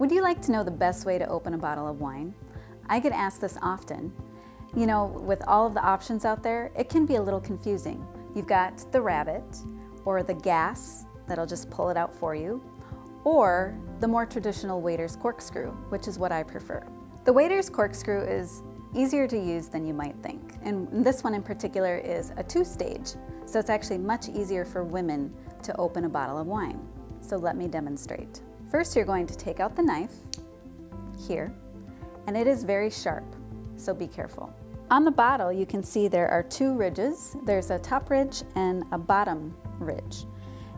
Would you like to know the best way to open a bottle of wine? I get asked this often. You know, with all of the options out there, it can be a little confusing. You've got the rabbit, or the gas that'll just pull it out for you, or the more traditional waiter's corkscrew, which is what I prefer. The waiter's corkscrew is easier to use than you might think. And this one in particular is a 2-stage, so it's actually much easier for women to open a bottle of wine. So let me demonstrate. First, you're going to take out the knife here, and it is very sharp, so be careful. On the bottle, you can see there are 2 ridges. There's a top ridge and a bottom ridge.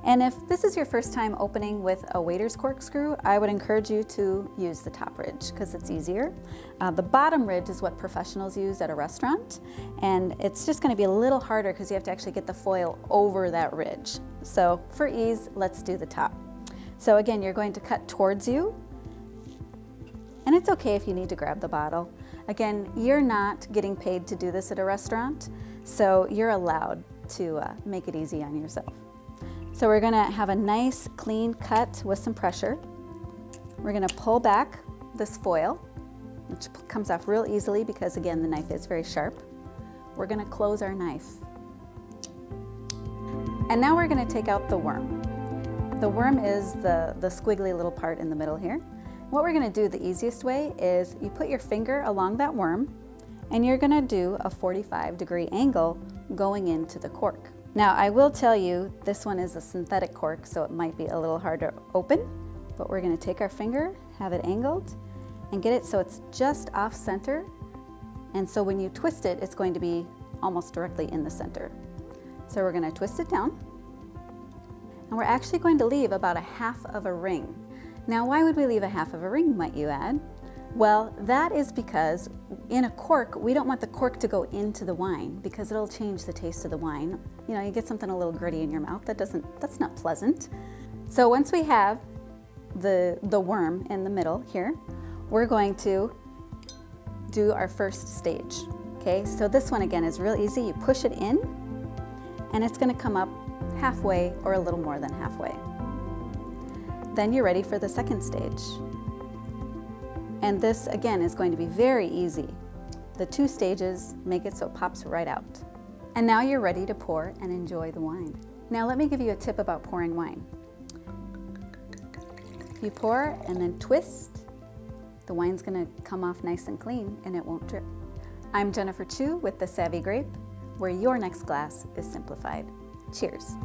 And if this is your first time opening with a waiter's corkscrew, I would encourage you to use the top ridge because it's easier. The bottom ridge is what professionals use at a restaurant, and it's just going to be a little harder because you have to actually get the foil over that ridge. So for ease, let's do the top. So again, you're going to cut towards you, and it's okay if you need to grab the bottle. Again, you're not getting paid to do this at a restaurant, so you're allowed to make it easy on yourself. So we're gonna have a nice clean cut with some pressure. We're gonna pull back this foil, which comes off real easily because again, the knife is very sharp. We're gonna close our knife. And now we're gonna take out the worm. The worm is the squiggly little part in the middle here. What we're gonna do the easiest way is you put your finger along that worm and you're gonna do a 45-degree angle going into the cork. Now I will tell you this one is a synthetic cork, so it might be a little hard to open, but we're gonna take our finger, have it angled, and get it so it's just off center. And so when you twist it, it's going to be almost directly in the center. So we're gonna twist it down. And we're actually going to leave about a half of a ring. Now, why would we leave a half of a ring, might you add? Well, that is because in a cork, we don't want the cork to go into the wine because it'll change the taste of the wine. You know, you get something a little gritty in your mouth, that's not pleasant. So once we have the worm in the middle here, we're going to do our first stage. Okay, so this one again is real easy. You push it in and it's gonna come up halfway or a little more than halfway. Then you're ready for the second stage. And this again is going to be very easy. The 2 stages make it so it pops right out. And now you're ready to pour and enjoy the wine. Now let me give you a tip about pouring wine. If you pour and then twist, the wine's gonna come off nice and clean and it won't drip. I'm Jennifer Chou with the Savvy Grape, where your next glass is simplified. Cheers.